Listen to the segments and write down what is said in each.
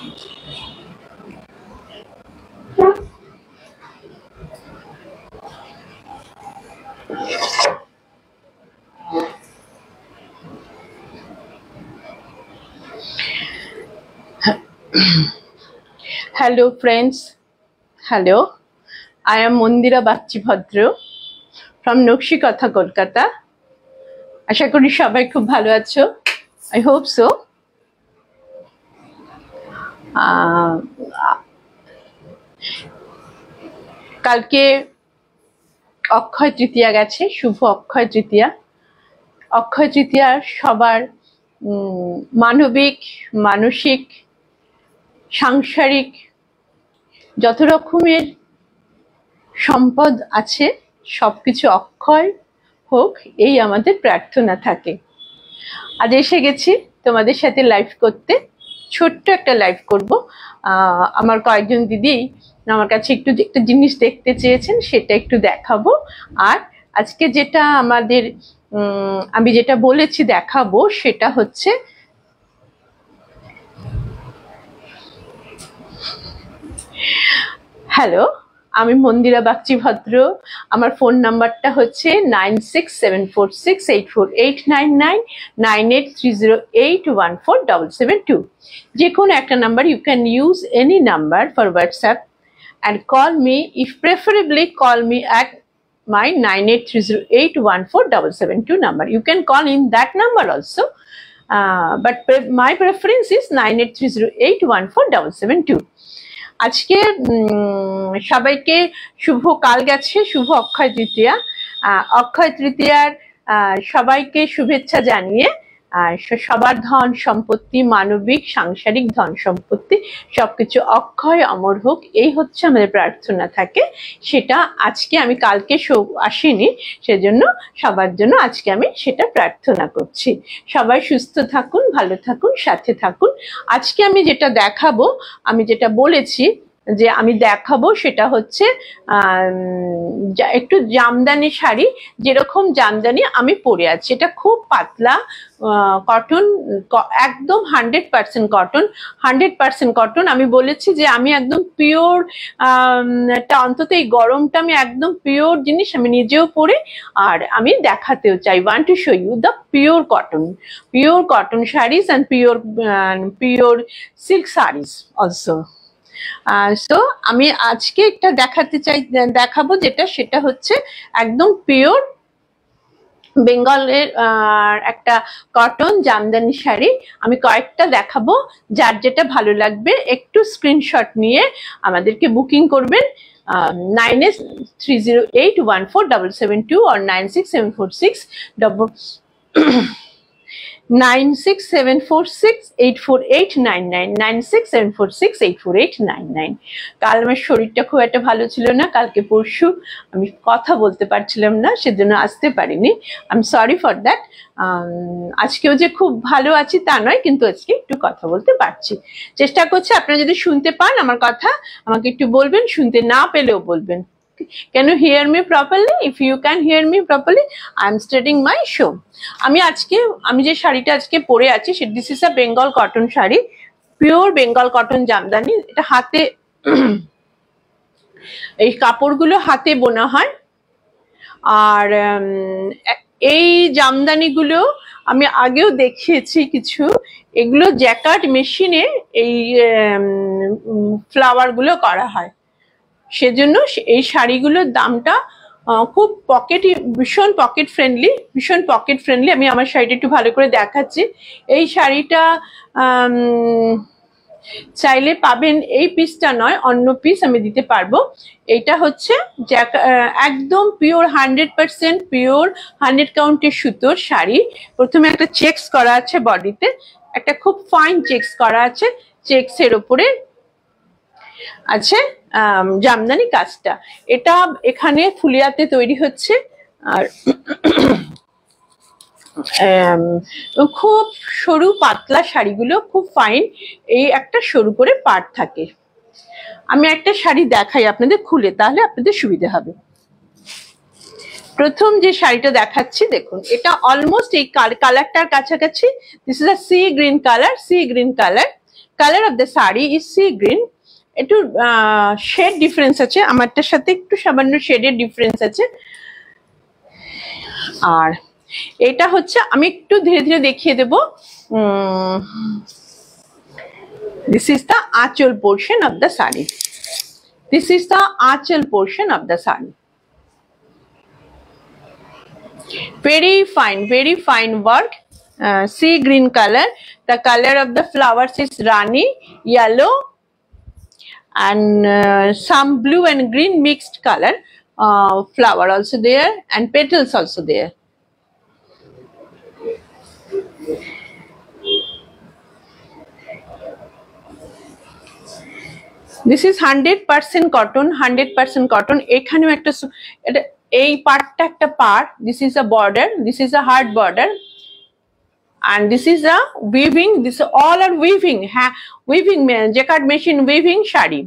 Hello friends, hello. I am Mondira Bagchi Bhadra from Nokshi Kotha, Kolkata. আশা করি সবাই খুব ভালো আছো। I hope so. কালকে অক্ষয় তৃতীয়া গেছে, শুভ অক্ষয় তৃতীয়া। অক্ষয় তৃতীয়া সবার মানবিক, মানসিক, সাংসারিক যত রকমের সম্পদ আছে সবকিছু অক্ষয় হোক, এই আমাদের প্রার্থনা থাকে। আজ এসে গেছি তোমাদের সাথে লাইভ করতে, ছোট্ট একটা লাইভ করব। আমার কয়েকজন দিদি আমার কাছে একটু একটা জিনিস দেখতে চেয়েছেন, সেটা একটু দেখাবো। আর আজকে যেটা আমাদের আমি যেটা বলেছি দেখাবো সেটা হচ্ছে হ্যালো, আমি মন্দিরা বাগচি ভদ্র। আমার ফোন নাম্বারটা হচ্ছে 9674684899 9830814772। যে কোনো একটা number, you can use any number for WhatsApp and call me, if preferably call me at my 9830814772 number. You can call in that number also, but my preference is 9830814772. আজকে সবাইকে শুভ, কাল গেছে শুভ অক্ষয় তৃতীয়া। অক্ষয় তৃতীয়ার সবাইকে শুভেচ্ছা জানিয়ে সবার ধন সম্পত্তি, মানবিক সাংসারিক ধন সম্পত্তি সবকিছু অক্ষয় অমর হোক, এই হচ্ছে আমাদের প্রার্থনা থাকে। সেটা আজকে আমি কালকে আসিনি, সেজন্য সবার জন্য আজকে আমি সেটা প্রার্থনা করছি। সবাই সুস্থ থাকুন, ভালো থাকুন, সাথে থাকুন। আজকে আমি যেটা দেখাবো, আমি যেটা বলেছি যে আমি দেখাবো সেটা হচ্ছে একটু জামদানি শাড়ি। যেরকম জামদানি আমি পরে আছি, এটা খুব পাতলা কটন, একদম 100% কটন, 100% কটন। আমি বলেছি যে আমি একদম পিওর, অন্তত এই গরমটা আমি একদম পিওর জিনিস আমি নিজেও পরে, আর আমি দেখাতেও চাই। Want to show you the pure cotton saris and pure silk saris also. So আমি আজকে একটা দেখাবো যেটা, সেটা হচ্ছে একদম পিওর বেঙ্গলের একটা কটন জামদানি শাড়ি। আমি কয়েকটা দেখাবো, যার যেটা ভালো লাগবে একটু স্ক্রিনশট নিয়ে আমাদেরকে বুকিং করবেন 9830814772 or 9674684899 9674684899। কাল আমার শরীরটা খুব একটা ভালো ছিল না, কালকে পরশু আমি কথা বলতে পারছিলাম না, সেজন্য আসতে পারিনি। I am sorry for that. আজকেও যে খুব ভালো আছি তা নয়, কিন্তু আজকে একটু কথা বলতে পারছি, চেষ্টা করছি। আপনারা যদি শুনতে পান আমার কথা আমাকে একটু বলবেন, শুনতে না পেলেও বলবেন। Can you hear me properly? If you can hear me properly, I am starting my show. আমি যে শাড়িটা আজকে পরে আছি, this is a Bengal cotton sari, pure Bengal cotton Jamdani. এটা হাতে, এই কাপড়গুলো হাতে বোনা হয়। আর এই জামদানিগুলো আমি আগেও দেখিয়েছি কিছু, এগুলো জ্যাকার্ড মেশিনে এই ফ্লাওয়ারগুলো করা হয়। সেজন্য এই শাড়িগুলোর দামটা খুব ভীষণ পকেট ফ্রেন্ডলি। আমি আমার শাড়িটা একটু ভালো করে দেখাচ্ছি। এই শাড়িটা চাইলে পাবেন, এই পিসটা নয় অন্য পিস আমি দিতে পারবো। এইটা হচ্ছে একদম পিওর 100% পিওর 100 কাউন্টের সুতোর শাড়ি। প্রথমে একটা চেকস করা আছে বডিতে, একটা খুব ফাইন চেকস করা আছে, চেকসের ওপরে আছে জামদানি কাজটা। এটা এখানে ফুলিয়াতে তৈরি হচ্ছে, আর খুব সরু পাতলা শাড়িগুলো খুব ফাইন, এই একটা সরু করে পাড় থাকে। আমি একটা শাড়ি দেখাই আপনাদের খুলে, তাহলে আপনাদের সুবিধা হবে। প্রথম যে শাড়িটা দেখাচ্ছি দেখুন, এটা অলমোস্ট এই কালারটার কাছাকাছি। This is a sea green colour. Colour of the sari is sea green. একটু শেড ডিফারেন্স আছে, আমারটার সাথে একটু সামান্য শেডের ডিফারেন্স আছে। আর এটা হচ্ছে, আমি একটু ধীরে ধীরে দেখিয়ে দেব। This is the anchal portion of the sari. This is the anchal portion of the sari. Very fine work. Sea green color. The color of the flowers is rani yellow, and some blue and green mixed color. Flower also there, and petals also there. This is 100% cotton. 100% cotton. এখানেও একটা, এটা এই পার্টটা একটা part. This is a border. This is a hard border, and this is a weaving. This all are weaving. Weaving jacquard machine weaving shadi.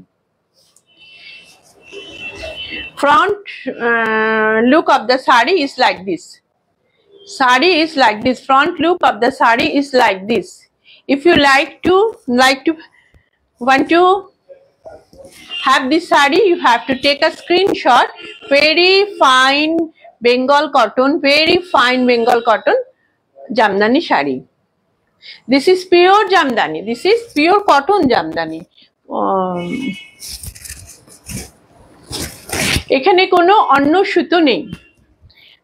Front look of the sari is like this. Sari is like this. Front look of the sari is like this. If you want to have this sari, you have to take a screenshot. Very fine Bengal cotton, very fine Bengal cotton Jamdani shari. This is pure Jamdani. This is pure cotton Jamdani. এখানে কোনো অন্য সুতো নেই।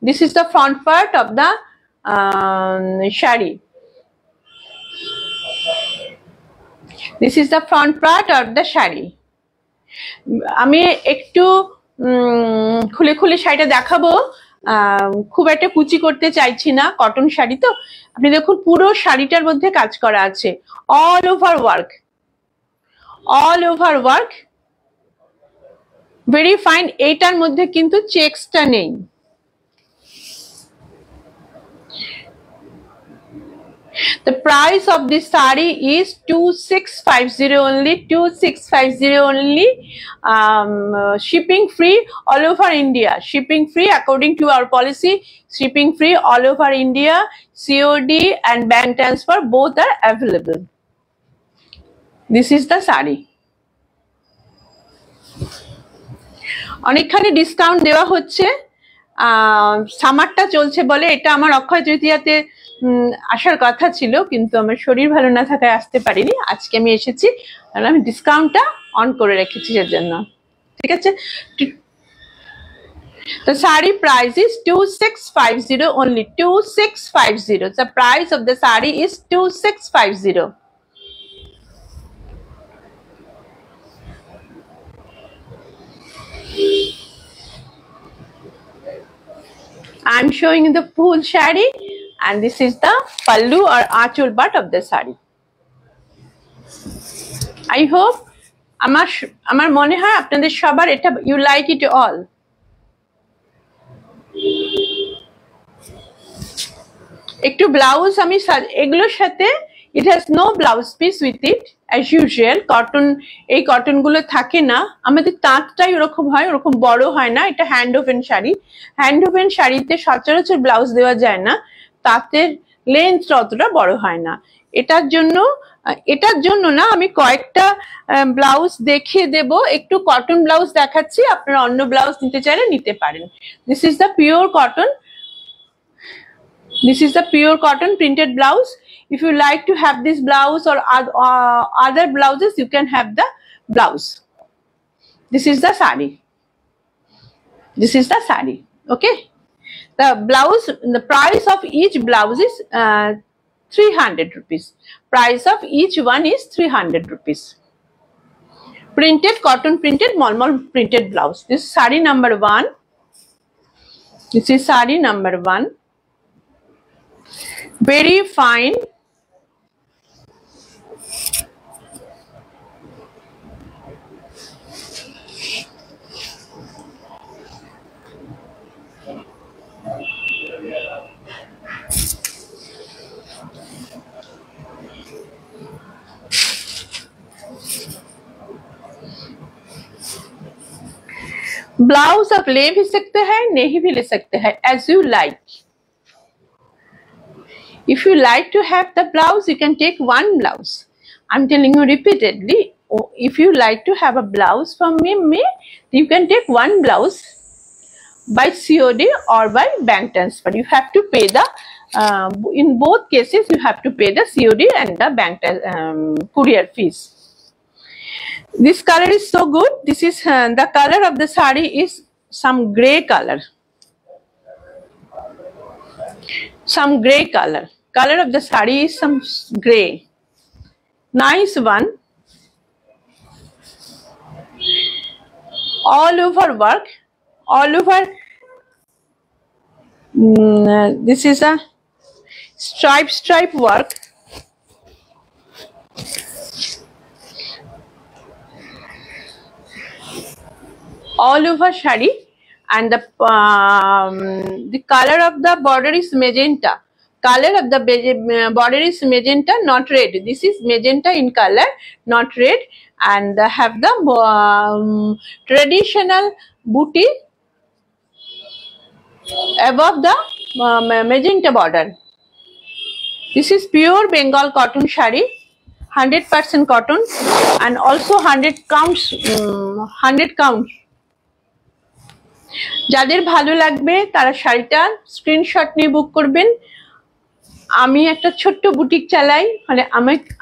This is the front part of the shari. This is the front part of the shari. আমি একটু খুলে খুলে শাড়িটা দেখাবো। খুব একটা কুচি করতে চাইছি না, কটন শাড়ি তো। আপনি দেখুন পুরো শাড়িটার মধ্যে কাজ করা আছে, all over work, very fine. এইটার মধ্যে কিন্তু চেকসটা নেই। The price of this sari is 2650 only. 2650 only. Shipping free all over India. Shipping free according to our policy. Shipping free all over India. COD and bank transfer both are available. This is the sari. অনেকখানি discount দেওয়া হচ্ছে, সামারটা চলছে বলে। এটা আমার অক্ষয় তৃতীয়াতে আসার কথা ছিল, কিন্তু আমার শরীর ভালো না থাকায় আসতে পারিনি। আজকে আমি এসেছি, কারণ আমি ডিসকাউন্টটা অন করে রেখেছি এর জন্য। ঠিক আছে, the sari price is 2650 only. 2650. The price of the sari is 2650. I'm showing the full shari, and this is the pallu or achol part of the sari. I hope আমার মনে হয় আপনাদের সবার এটা, you like it all. একটু blouse আমি এগুলোর সাথে, it has no blouse piece with it as usual. Cotton, এই কটন গুলো থাকে না আমাদের, তাঁতটাই ওরকম হয়, ওরকম বড় হয় না। এটা hand woven sari. Hand woven শাড়িতে সচরাচর ব্লাউজ দেওয়া যায় না, তাঁতের লেন্থ অতটা বড় হয় না। এটার জন্য না আমি কয়েকটা ব্লাউজ দেখিয়ে দেব। একটু কটন ব্লাউজ দেখাচ্ছি, আপনারা অন্য ব্লাউজ নিতে চাইলে নিতে পারেন। This is the pure cotton. This is the pure cotton printed blouse. If you like to have this blouse or other blouses, you can have the blouse. This is the sari. This is the sari. Okay. The blouse, the price of each blouse is 300 rupees. Price of each one is 300 rupees. Printed cotton printed malmal printed blouse. This is sari number 1. This is sari number 1. Very fine. Blouse आप ले भी सकते हैं, नहीं भी ले सकते हैं, as you like. If you like to have the blouse, you can take one blouse. I'm telling you repeatedly, if you like to have a blouse from me, you can take one blouse by COD or by bank transfer. You have to pay the, in both cases, you have to pay the COD and the bank courier fees. This color is so good. This is the color of the sari is some gray color. Some gray color. Color of the sari is some gray. Nice one. All over work. All over. This is a stripe work. All over shari, and the color of the border is magenta. Color of the border is magenta, not red. This is magenta in color, not red, and have the traditional booty above the magenta border. This is pure Bengal cotton shari, 100% cotton, and also 100 counts. 100 counts. যাদের ভালো লাগবে তারা শাড়িটা screenshot নিয়ে বুক করবেন। আমি একটা ছোট্ট বুটিক চালাই, মানে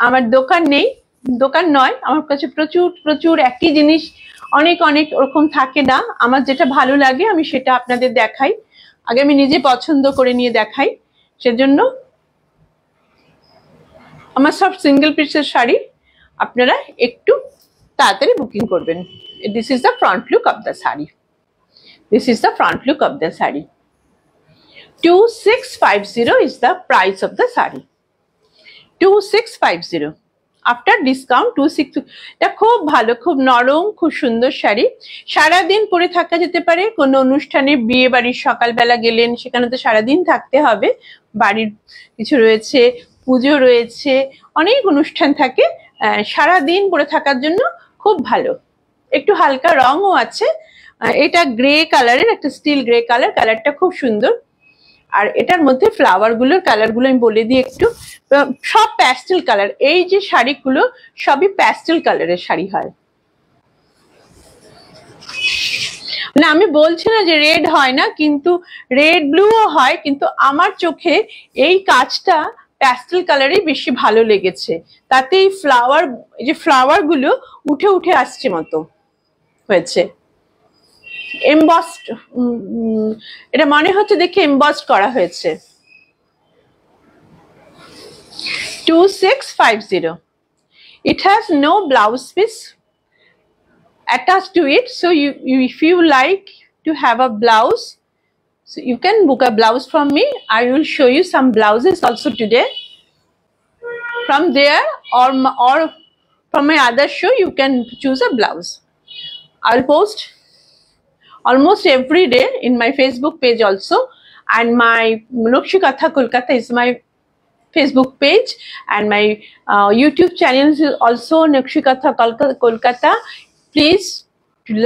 আমার দোকান নেই, দোকান নয়, আমার কাছে প্রচুর একই জিনিস অনেক ওরকম থাকে না। আমার যেটা ভালো লাগে আমি সেটা আপনাদের দেখাই, আগে আমি নিজে পছন্দ করে নিয়ে দেখাই। সেজন্য আমার সব সিঙ্গেল পিসের শাড়ি, আপনারা একটু তাড়াতাড়ি বুকিং করবেন। This is the front look of the sari. This is the front look of the sari. 2650 is the price of the sari. 2650 after discount 260. এটা খুব ভালো, খুব নরম, খুব সুন্দর শাড়ি। সারাদিন পরে থাকা যেতে পারে। কোনো অনুষ্ঠানে, বিয়ে বাড়ির সকালবেলা গেলেন, সেখানে তো সারাদিন থাকতে হবে। বাড়ির কিছু রয়েছে, পুজো রয়েছে, অনেক অনুষ্ঠান থাকে, সারাদিন পরে থাকার জন্য খুব ভালো। একটু হালকা রঙও আছে। এটা গ্রে কালারের, একটা স্টিল গ্রে কালার, কালারটা খুব সুন্দর। আর এটার মধ্যে ফ্লাওয়ার গুলোর কালার গুলো আমি বলে দিই একটু। সব প্যাস্টেল কালার, এই যে শাড়িগুলো সবই প্যাস্টেল কালারের শাড়ি হয়। না, আমি বলছি না যে রেড হয় না, কিন্তু রেড ব্লুও হয়, কিন্তু আমার চোখে এই কাজটা প্যাস্টেল কালারই বেশি ভালো লেগেছে। তাতে এই যে ফ্লাওয়ার গুলো উঠে আসছে মতো হয়েছে। এমবসড, এটা মনে হচ্ছে দেখে এমবসড করা হয়েছে। 2650. It has no blouse piece attached to it, so if you like to have a blouse, so you can book a blouse from me. I will show you some blouses also today. From there or from my other show, you can choose a blouse. I'll post almost every day in my Facebook page also, and my Nakshi Katha Kolkata is my Facebook page, and my YouTube channel is also Nakshi Katha Kolkata. Please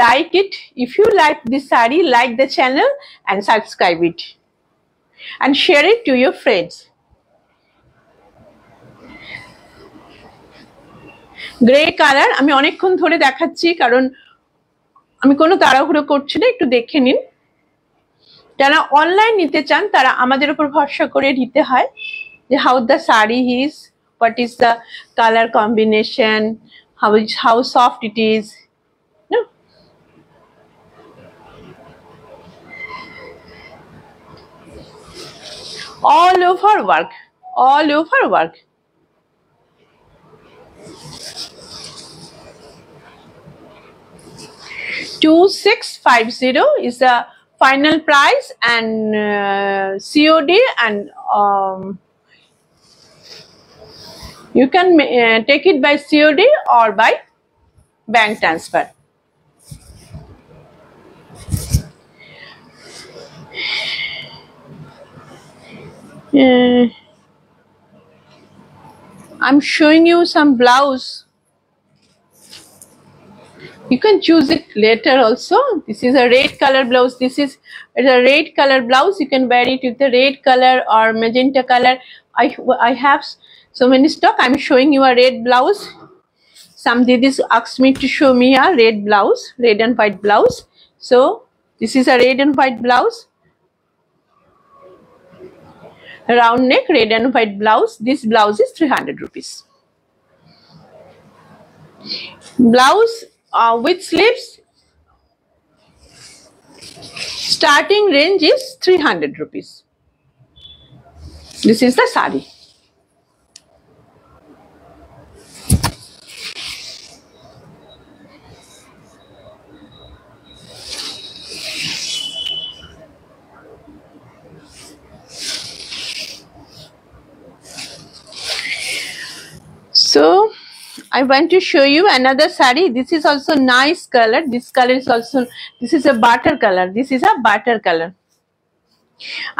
like it. If you like this sari, like the channel and subscribe it and share it to your friends. Grey color আমি অনেকক্ষণ ধরে দেখাচ্ছি, কারণ আমি কোনো তাড়াহুড়ো করছি না, একটু দেখে নিন। যারা অনলাইন নিতে চান তারা আমাদের উপর ভরসা করে নিতে হয়, যে how the sari is, what is the color combination, how soft it is. No? All over work, all over work. $2650 is the final price, and COD, and you can take it by COD or by bank transfer. I'm showing you some blouse. You can choose it later also. This is a red color blouse. This is a red color blouse. You can wear it with the red color or magenta color. I have So many stock. I'm showing you a red blouse. Some didis asked me to show me a red blouse, red and white blouse. So this is a red and white blouse, round neck, red and white blouse. This blouse is 300 rupees. Blouse with sleeves, starting range is 300 rupees. This is the sari. So I want to show you another sari. This is also nice color. This color is also, this is a butter color. This is a butter color.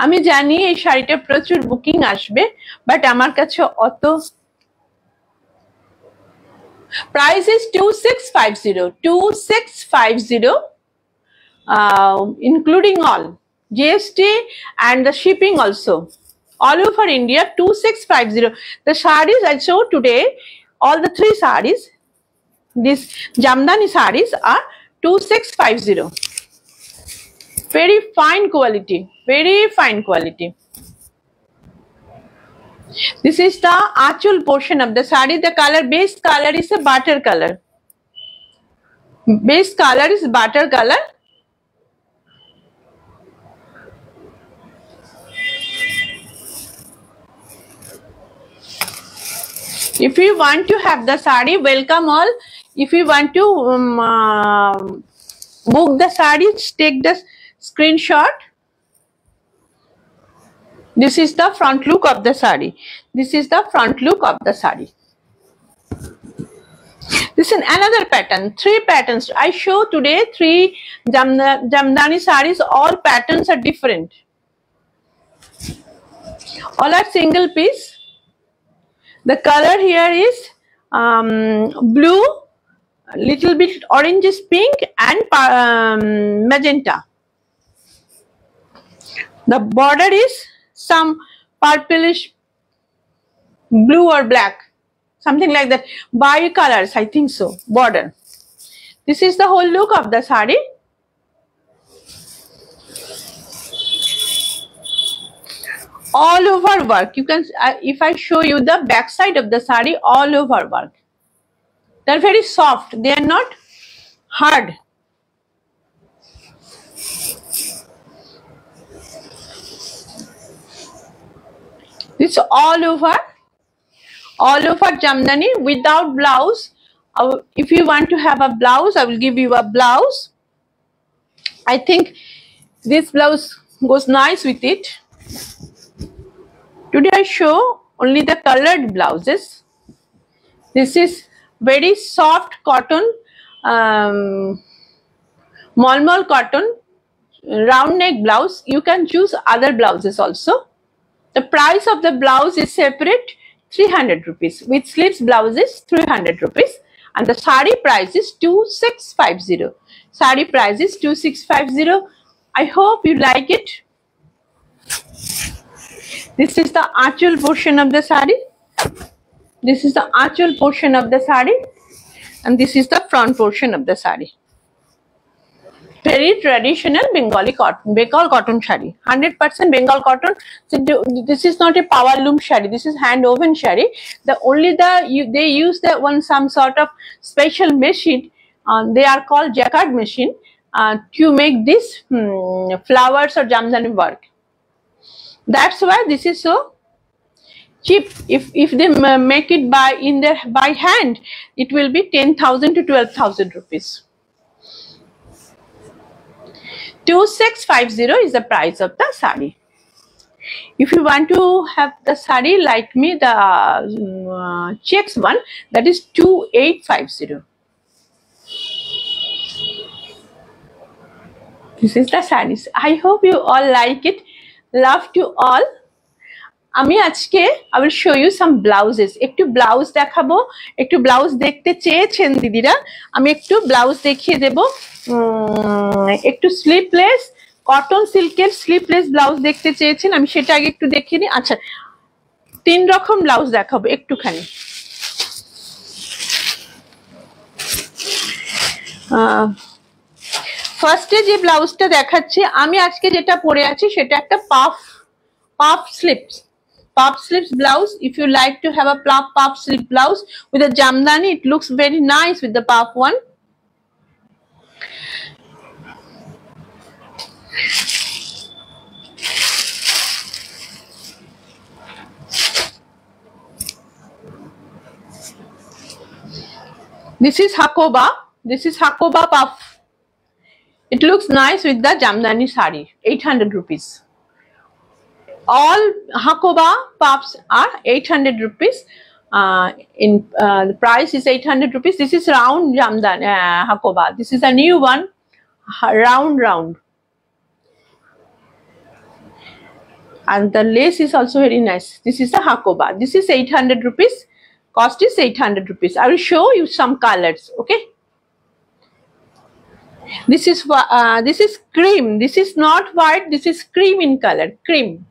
আমি জানি এই শাড়িটা প্রচুর booking আসবে, but আমার কাছে অত, price is 2650 including all GST and the shipping also. All over India, 2650. The sarees I show today, all the 3 sarees, these Jamdani sarees are 2650. Very fine quality, very fine quality. This is the actual portion of the saree. The color, base color is a butter color. Base color is butter color. If you want to have the sari, welcome all. If you want to book the sari, take the screenshot. This is the front look of the sari. This is the front look of the sari. This is another pattern. 3 patterns. I show today 3 Jamdani saris. All patterns are different. All are single piece. The color here is blue, little bit orange, pink, and magenta. The border is some purplish blue or black, something like that. Bi-colors, I think so. Border. This is the whole look of the sari. All over work. You can, if I show you the back side of the sari, all over work. They're very soft. They are not hard. This all over Jamdani without blouse. If you want to have a blouse, I will give you a blouse. I think this blouse goes nice with it. Today I show only the colored blouses. This is very soft cotton, malmal cotton, round neck blouse. You can choose other blouses also. The price of the blouse is separate, 300 rupees. With sleeves blouse is 300 rupees. And the sari price is 2650. Sari price is 2650. I hope you like it. This is the actual portion of the sari. This is the actual portion of the sari. And this is the front portion of the sari. Very traditional Bengali cotton, Bengal cotton shari. 100% Bengal cotton. So this is not a power loom shari. This is hand woven shari. They use some sort of special machine. They are called jacquard machine to make this flowers or Jamdani work. That's why this is so cheap. If they make it by hand, it will be 10,000 to 12,000 rupees. 2650 is the price of the sari. If you want to have the sari like me, the checks one, that is 2850. This is the saris. I hope you all like it. Love to all. আমি আজকে I will show you some blouses. একটু blouse দেখাবো, একটু blouse দেখতে চেয়েছেন দিদিরা, আমি একটু ব্লাউজ দেখিয়ে দেব। একটু স্লিপলেস কটন সিল্কের স্লিপলেস ব্লাউজ দেখতে চেয়েছেন, আমি সেটা আগে একটু দেখিয়ে নিই। আচ্ছা, তিন রকম ব্লাউজ দেখাবো একটুখানি। ফার্স্টে যে ব্লাউজটা দেখাচ্ছি আমি আজকে, যেটা পরে আছি সেটা একটা puff slips blouse. If you like to have a puff slip blouse with a jamdani, it looks very nice with the puff one. This is Hakoba puff. It looks nice with the jamdani sari. 800 rupees. All Hakoba puffs are 800 rupees. The price is 800 rupees. This is round jamdani Hakoba. This is a new one, round. And the lace is also very nice. This is a Hakoba. This is 800 rupees. Cost is 800 rupees. I will show you some colors. Okay. This is cream. This is not white. This is cream in color. Cream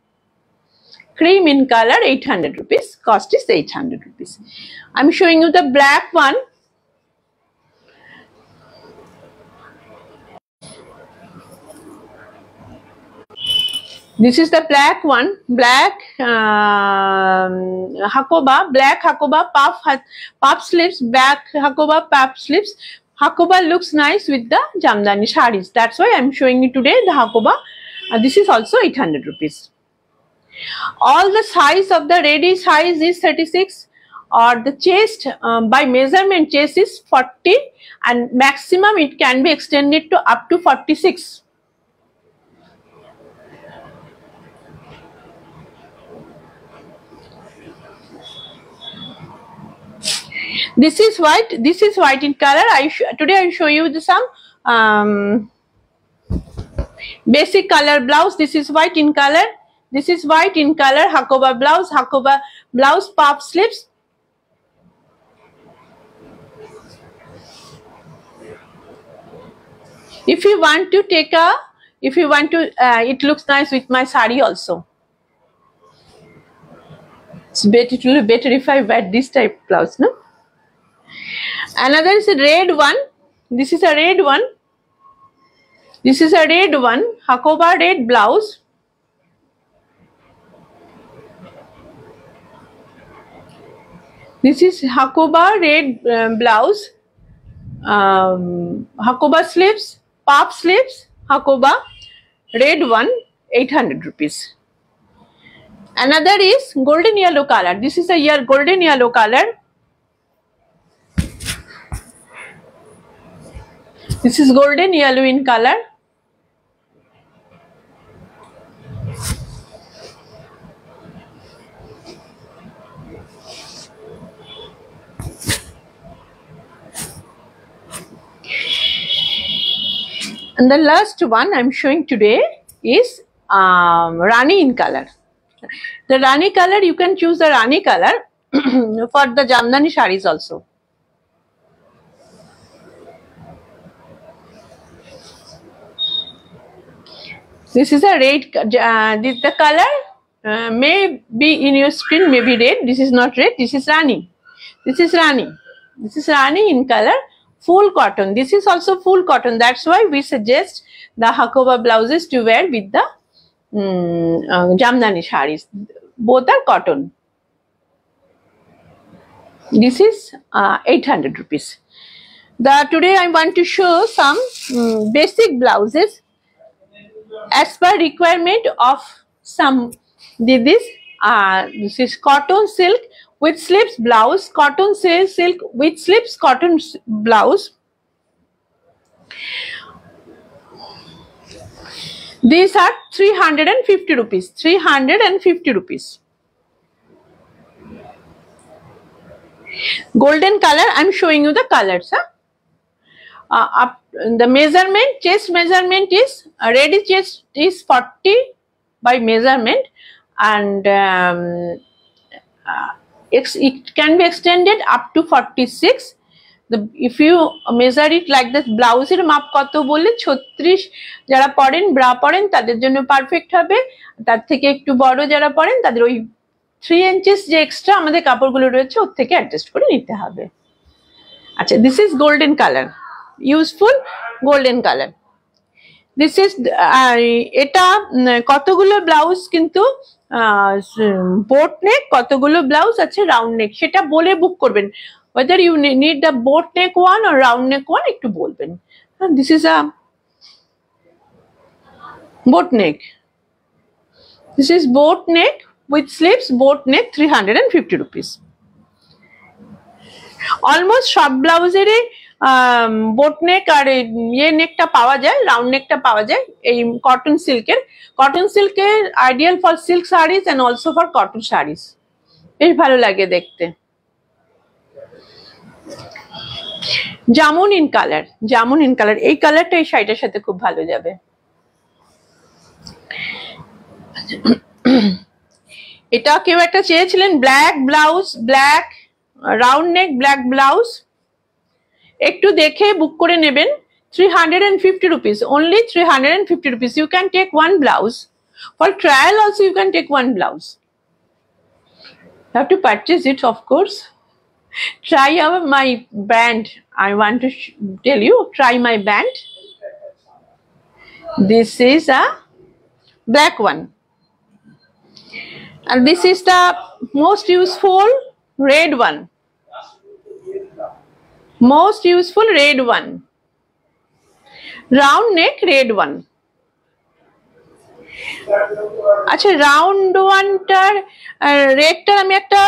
in color. 800 rupees. Cost is 800 rupees. I'm showing you the black one. This is the black one, black Hakoba, puff slips, black Hakoba puff slips. Hakoba looks nice with the jamdani sarees. That's why I'm showing you today the Hakoba. This is also 800 rupees. All the size of the ready size is 36, or the chest by measurement chest is 40, and maximum it can be extended to up to 46. This is white in color. Today I will show you some basic color blouse. This is white in color. This is white in color. Hakoba blouse, puff slips. If you want to it looks nice with my sari also. It will be better if I wear this type of blouse, no? Another is a red one. This is a red one. Hakoba red blouse. This is Hakoba red blouse. Hakoba slips, puff slips, Hakoba red one, 800 rupees. Another is golden yellow color. This is a golden yellow color. This is golden yellow in color. And the last one I'm showing today is Rani in color. The Rani color, you can choose the Rani color for the jamdani sarees also. This is a red. The color may be in your screen, may be red. This is not red. This is Rani. This is Rani in color. Full cotton. This is also full cotton. That's why we suggest the Hakoba blouses to wear with the jamdani sarees. Both are cotton. This is 800 rupees. Today I want to show some basic blouses as per requirement of some didis. This is cotton silk with slips blouse, cotton silk with slips cotton blouse. These are 350 rupees. 350 rupees. Golden color. I'm showing you the colors. The measurement, chest measurement is ready chest is 40 by measurement, and it can be extended up to 46. If you measure it like this, blouse এর মাপ কত বলে 36 যারা পরেন bra পরেন তাদের জন্য perfect হবে, তার থেকে একটু বড় যারা পরেন তাদের ওই 3 ইঞ্চিস যে এক্সট্রা আমাদের কাপড়গুলো রয়েছে ওর থেকে অ্যাডজাস্ট করে নিতে হবে। আচ্ছা, this is golden colour, useful golden colour. This is, এটা কতগুলো ব্লাউজ কিন্তু বোট নেক, কতগুলো ব্লাউজ আছে রাউন্ড নেক, সেটা বলে বুক করবেন। whether you need the boat neck one or round neck one একটু বলবেন। This is a boat neck. This is boat neck with sleeves, boat neck 350 rupees. Almost সব ব্লাউজেরই boat নেক আর ইয়ে নেকটা পাওয়া যায়, রাউন্ড নেকটা পাওয়া যায় এই কটন সিল্কের। কটন সিল্কের ideal for silk saris and also for cotton saris, বেশ ভালো লাগে দেখতে। Jamun in colour, jamun in colour, এই কালারটা এই শাড়িটার সাথে খুব ভালো যাবে। এটা কেউ একটা চেয়েছিলেন black blouse, black round neck black blouse, একটু দেখে বুক করে নেবেন। 350 rupees, only 350 rupees. You can take one blouse. For trial also you can take one blouse. You have to purchase it, of course. Try my brand. I want to tell you, try my brand. This is a black one. And this is the most useful red one. Most useful red one. Round neck red one. আচ্ছা, round ওয়ানটার রেডটার আমি একটা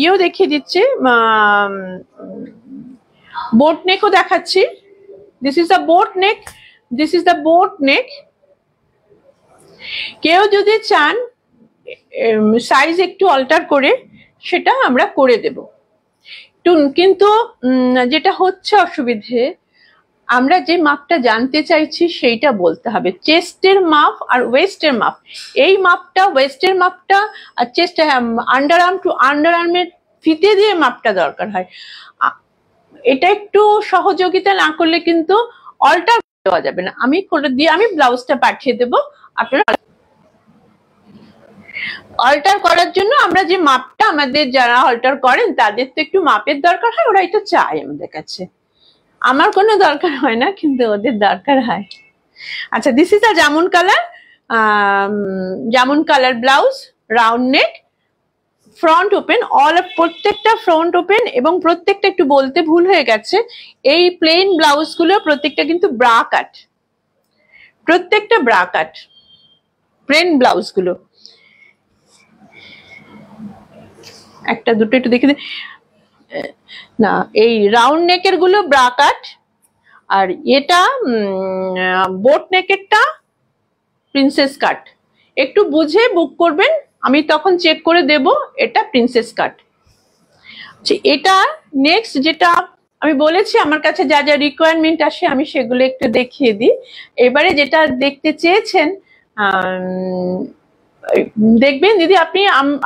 ইয়েও দেখিয়ে দিচ্ছি, boat নেকও দেখাচ্ছি। This is the boat neck, this is the boat neck. কেউ যদি চান সাইজ একটু অল্টার করে সেটা আমরা করে দেব, কিন্তু যেটা হচ্ছে অসুবিধে, আমরা যে মাপটা জানতে চাইছি সেইটা বলতে হবে। চেস্টের মাপ আর ওয়েস্টের মাপ, এই মাপটা ওয়েস্টের মাপটা আর chest under arm to under আর্মের ফিতে দিয়ে মাপটা দরকার হয়। এটা একটু সহযোগিতা না করলে কিন্তু অল্টার দেওয়া যাবে না। আমি করে দিয়ে আমি ব্লাউজটা পাঠিয়ে দেবো, আপনারা অল্টার করার জন্য আমরা যে মাপটা, আমাদের যারা অল্টার করেন তাদের তো একটু মাপের দরকার হয়, ওরা এটা চায় আমাদের কাছে। আমার কোনো দরকার হয় না, কিন্তু ওদের দরকার হয়। আচ্ছা, this is a jamun colour, jamun colour blouse, round neck, front open, প্রত্যেকটা ফ্রন্ট ওপেন, এবং প্রত্যেকটা একটু বলতে ভুল হয়ে গেছে, এই প্লেন ব্লাউজ গুলো প্রত্যেকটা কিন্তু ব্রা কাট, প্রত্যেকটা ব্রা কাট প্লেন ব্লাউজ গুলো। একটা দুটো একটু দেখে না, এই রাউন্ড নেকের গুলো ব্রা কাট, আর এটা বোট নেকেরটা প্রিন্সেস কাট। একটু বুঝে বুক করবেন, আমি তখন চেক করে দেব এটা প্রিন্সেস কাট। এটা নেক্সট যেটা আমি বলেছি, আমার কাছে যা যা রিকোয়ারমেন্ট আসে আমি সেগুলো একটু দেখিয়ে দিই। এবারে যেটা দেখতে চেয়েছেন দেখবেন দিদি,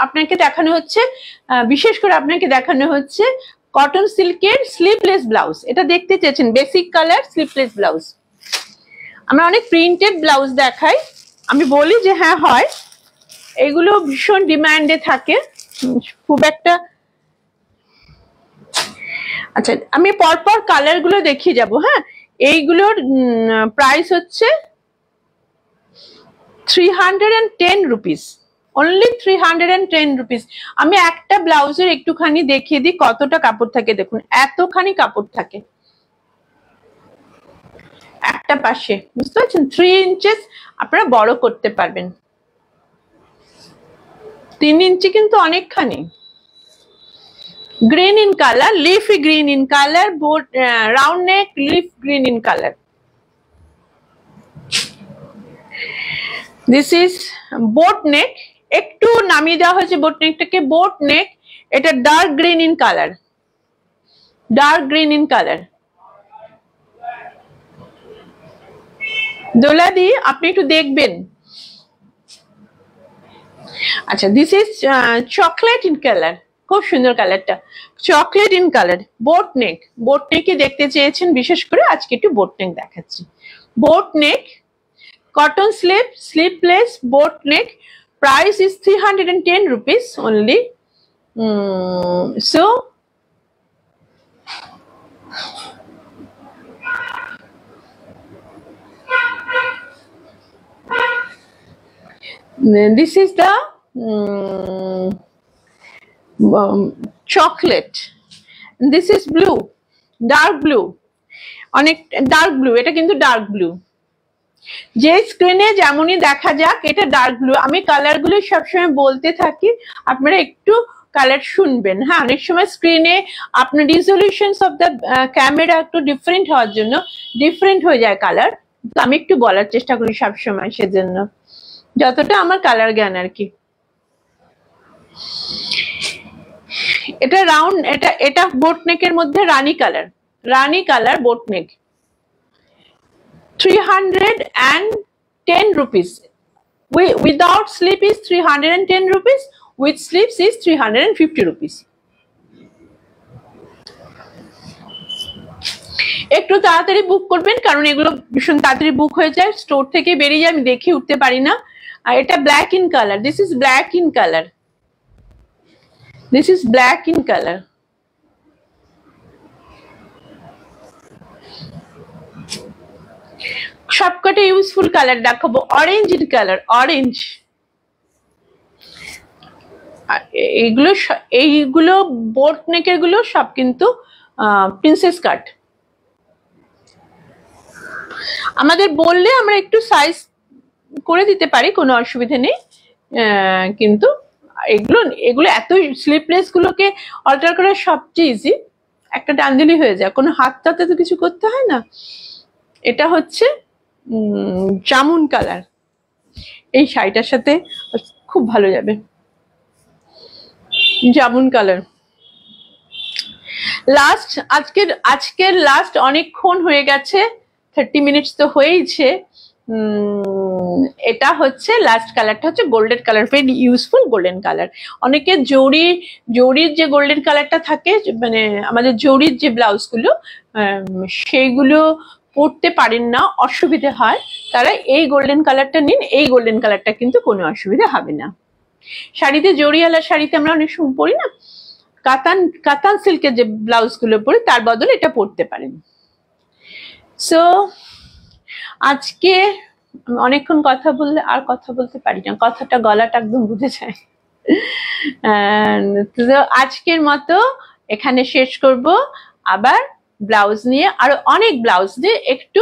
আপনাকে দেখানো হচ্ছে, বিশেষ করে আপনাকে দেখানো হচ্ছে কটন সিল্কের স্লিভলেস ব্লাউজ। এটা দেখতে চেয়েছেন, বেসিক কালার স্লিভলেস ব্লাউজ। আমরা অনেক প্রিন্টেড ব্লাউজ দেখাই, আমি বলি যে হ্যাঁ হয়, এগুলো ভীষণ ডিমান্ডে থাকে খুব একটা। আচ্ছা, আমি পরপর কালার গুলো দেখিয়ে যাব। হ্যাঁ, এইগুলোর প্রাইস হচ্ছে 310 rupees, only 310 rupees। আমি একটা ব্লাউজের একটুখানি দেখিয়ে দিই কতটা কাপড় থাকে। দেখুন, এতখানি কাপড় থাকে একটা পাশে, বুঝতে পারছেন? 3 ইঞ্চেস আপনারা বড় করতে পারবেন, 3 ইঞ্চি কিন্তু অনেকখানি। Green in colour, leafy green in colour, boat round neck, leaf green in colour. This is boat neck, একটু নামিয়ে দেওয়া হয়েছে বোট নেকটাকে। বোট নেক, এটা dark green in colour, dark green in colour. দোলাদি, আপনি একটু দেখবেন। আচ্ছা, this is chocolate in colour, খুব সুন্দর কালারটা, chocolate in colour. Boat neck, boat নেকে দেখতে চেয়েছেন বিশেষ করে, আজকে একটু বোট নেক দেখাচ্ছি। Boat neck, cotton slip, sleeveless boat neck, price is 310 rupees only. So this is the chocolate. This is blue, dark blue, অনেক ডার্ক ব্লু, এটা কিন্তু ডার্ক ব্লু। যে স্ক্রিনে যেমনই দেখা যাক এটা ডার্ক ব্লু। আমি কালার গুলো সবসময় বলতে থাকি, আপনারা একটু কালার শুনবেন। হ্যাঁ, অনেক সময় স্ক্রিনে আপনার রিজলিউশনস অফ দ্য ক্যামেরা একটু ডিফারেন্ট হওয়ার জন্য ডিফারেন্ট হয়ে যায় কালার, তো আমি একটু বলার চেষ্টা করি সবসময়, সেজন্য যতটা আমার কালার জ্ঞান আর কি। এটা রাউন্ড, এটা বোটনেকের মধ্যে রানী colour boat neck. 310 rupees. Without sleep is 310 rupees. With sleeps is 350 rupees. একটু তাড়াতাড়ি বুক করবেন, কারণ এগুলো ভীষণ তাড়াতাড়ি বুক হয়ে যায়, স্টোর থেকে বেরিয়ে যায়, আমি দেখে উঠতে পারি না। আর এটা black in colour. This is black in colour. This is black in colour. সবকটা ইউজফুল কালার দেখাবো। Orange in colour, orange. এইগুলো বোট নেকের গুলো সব কিন্তু প্রিন্সেস কাট। আমাদের বললে আমরা একটু সাইজ করে দিতে পারি, কোনো অসুবিধা নেই, কিন্তু এগুলো এত স্লিপলেস গুলোকে অল্টার করা সবচেয়ে ইজি। একটা টান দিলেই হয়ে যায়, কোনো হাতটাতে তো কিছু করতে হয় না। এটা হচ্ছে জামুন কালার, এই শাড়িটার সাথে খুব ভালো যাবে। জামুন কালার। লাস্ট আজকের লাস্ট অনেকক্ষণ হয়ে গেছে, 30 মিনিটস তো হয়েইছে। এটা হচ্ছে লাস্ট কালারটা হচ্ছে golden colour, very useful golden colour. অনেকে জরির যে গোল্ডেন কালারটা থাকে, মানে আমাদের জরির যে ব্লাউজগুলো সেইগুলো পরতে পারেন না, অসুবিধে হয়, তারা এই গোল্ডেন কালারটা নিন। এই গোল্ডেন কালারটা কিন্তু কোনো অসুবিধা হবে না। শাড়িতে জরিওয়ালা শাড়িতে আমরা অনেক সময় পরি না, কাতান সিল্কের যে ব্লাউজগুলো পরি তার বদলে এটা পরতে পারেন। সো আজকে অনেকক্ষণ কথা বললে আর কথা বলতে পারি না, গলাটা একদম বুঝে যায়। তো আজকের মতো এখানে শেষ করব। আবার ব্লাউজ নিয়ে, আরো অনেক ব্লাউজ নিয়ে একটু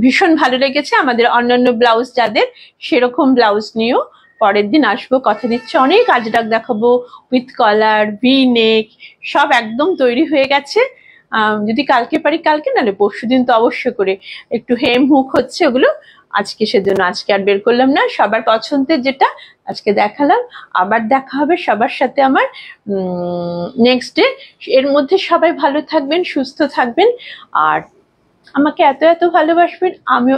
ভীষণ ভালো লেগেছে আমাদের অন্যান্য ব্লাউজ যাদের, সেরকম ব্লাউজ নিয়েও পরের দিন আসবো, কথা দিচ্ছি। অনেক আজরাক দেখাবো, উইথ কলার, ভি নেক, সব একদম তৈরি হয়ে গেছে। যদি কালকে পারি কালকে, নাহলে পরশুদিন তো অবশ্য করে। একটু হেম হুক হচ্ছে ওগুলো আজকে, সেজন্য আজকে আর বের করলাম না। সবার পছন্দের যেটা আজকে দেখালাম। আবার দেখা হবে সবার সাথে আমার নেক্সট ডে। এর মধ্যে সবাই ভালো থাকবেন, সুস্থ থাকবেন, আর আমাকে এত ভালোবাসবেন, আমিও